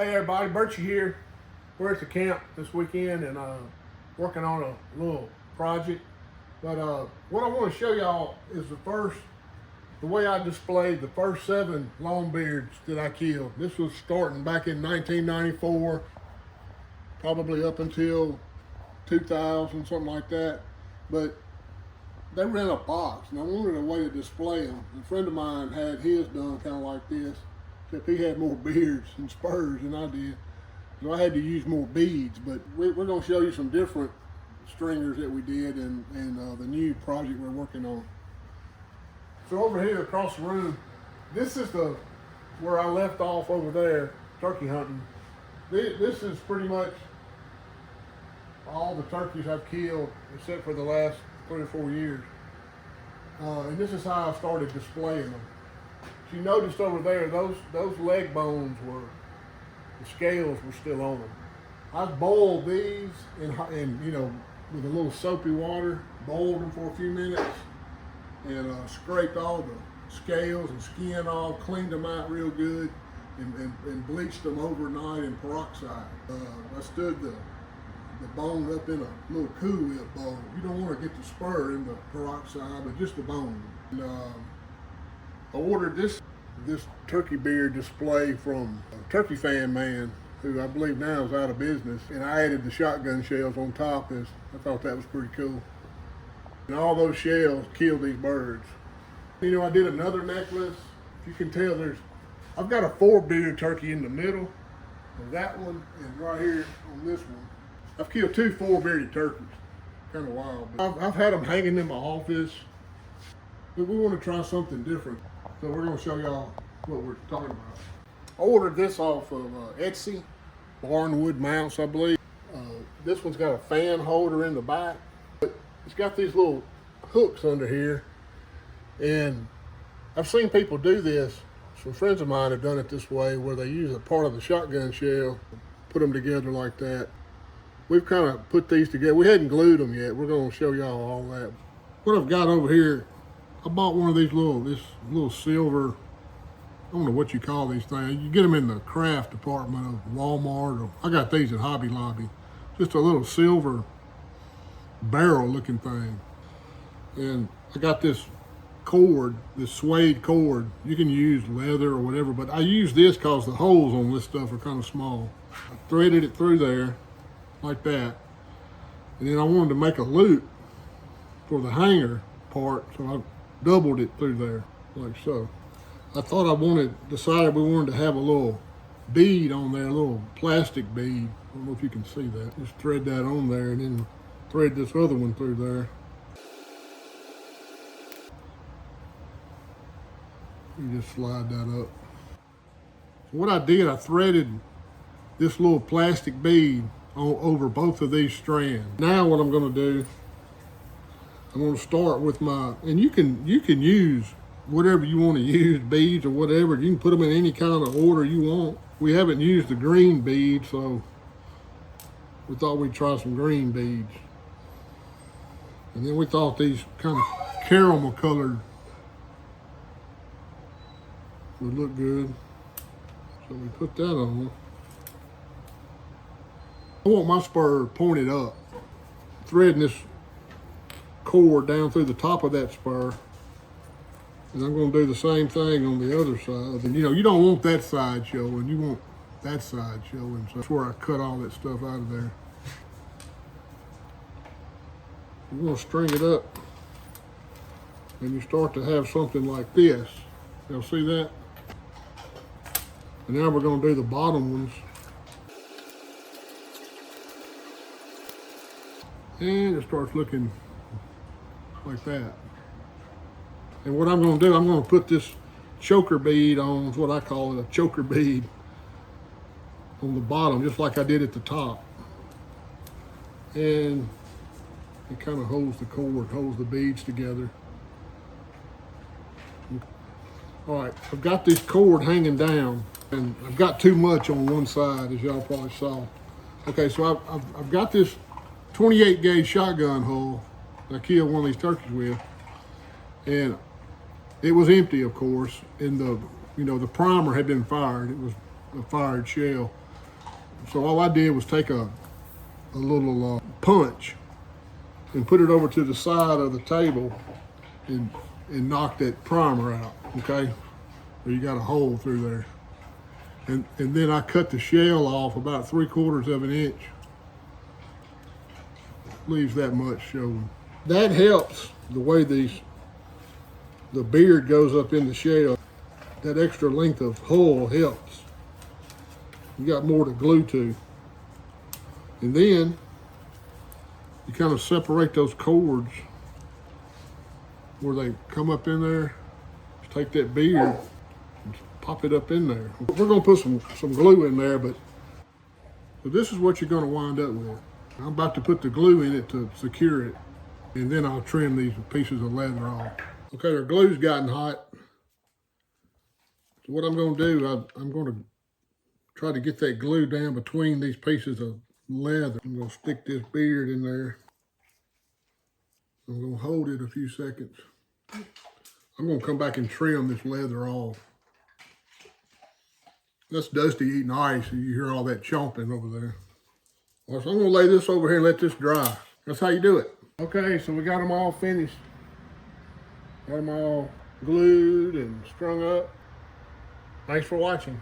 Hey everybody, Burchy here. We're at the camp this weekend and working on a little project. But what I want to show y'all is the way I displayed the first 7 longbeards that I killed. This was starting back in 1994, probably up until 2000, something like that. But they were in a box and I wanted a way to display them. A friend of mine had his done kind of like this. Except he had more beards and spurs than I did. So I had to use more beads, but we're going to show you some different stringers that we did and the new project we're working on. So over here across the room, this is where I left off over there, turkey hunting. This is pretty much all the turkeys I've killed except for the last 3 or 4 years. And this is how I started displaying them. You noticed over there, those leg bones the scales were still on them. I boiled these in with a little soapy water, boiled them for a few minutes, and scraped all the scales and skin off, cleaned them out real good, and bleached them overnight in peroxide. I stood the bone up in a little Cool Whip bowl. You don't want to get the spur in the peroxide, but just the bone. And, I ordered this turkey beard display from a Turkey Fan Man, who I believe now is out of business, and I added the shotgun shells on top. I thought that was pretty cool. And all those shells killed these birds. You know, I did another necklace. If you can tell, I've got a 4-beard turkey in the middle of that one, and right here on this one. I've killed 2 4-bearded turkeys. Kind of wild. But I've had them hanging in my office, but we want to try something different. So we're going to show y'all what we're talking about. I ordered this off of Etsy, Barnwood Mounts, I believe. This one's got a fan holder in the back. It's got these little hooks under here. And I've seen people do this. Some friends of mine have done it this way, where they use a part of the shotgun shell, put them together like that. We've kind of put these together. We hadn't glued them yet. We're going to show y'all all that. What I've got over here, I bought one of these this little silver, I don't know what you call these things. You get them in the craft department of Walmart, or I got these at Hobby Lobby. Just a little silver barrel looking thing. And I got this cord, this suede cord. You can use leather or whatever, but I use this because the holes on this stuff are kind of small. I threaded it through there like that. And then I wanted to make a loop for the hanger part, so I doubled it through there, like so. I thought decided we wanted to have a little bead on there, a little plastic bead. I don't know if you can see that. Just thread that on there and then thread this other one through there. You just slide that up. So what I did, I threaded this little plastic bead over both of these strands. Now what I'm going to do, I'm going to start with and you can use whatever you want to use, beads or whatever. You can put them in any kind of order you want. We haven't used the green bead, so we thought we'd try some green beads. And then we thought these kind of caramel colored would look good. So we put that on. I want my spur pointed up. Threading this cord down through the top of that spur, and I'm going to do the same thing on the other side. And you don't want that side showing, you want that side showing, so that's where I cut all that stuff out of there. You're going to string it up, and you start to have something like this. Y'all see that? And now we're going to do the bottom ones. And it starts looking like that. And what I'm going to do, I'm going to put this choker bead on, is what I call it, a choker bead, on the bottom, just like I did at the top. And it kind of holds the cord, holds the beads together. All right, I've got this cord hanging down, and I've got too much on one side, as y'all probably saw. Okay, so I've got this 28 gauge shotgun hull I killed one of these turkeys with, and it was empty, of course, and the primer had been fired. It was a fired shell. So all I did was take a little punch and put it over to the side of the table and knock that primer out, okay? So you got a hole through there. And then I cut the shell off about 3/4 of an inch. Leaves that much showing. That helps the way the beard goes up in the shell. That extra length of hull helps. You got more to glue to. And then you kind of separate those cords where they come up in there. Just take that beard and pop it up in there. We're gonna put some glue in there, but this is what you're gonna wind up with. I'm about to put the glue in it to secure it, and then I'll trim these pieces of leather off. Okay, our glue's gotten hot. So what I'm gonna do, I'm gonna try to get that glue down between these pieces of leather. I'm gonna stick this beard in there. I'm gonna hold it a few seconds. I'm gonna come back and trim this leather off. That's Dusty eating ice, and you hear all that chomping over there. Well, so I'm gonna lay this over here and let this dry. That's how you do it. Okay, so we got them all finished. Got them all glued and strung up. Thanks for watching.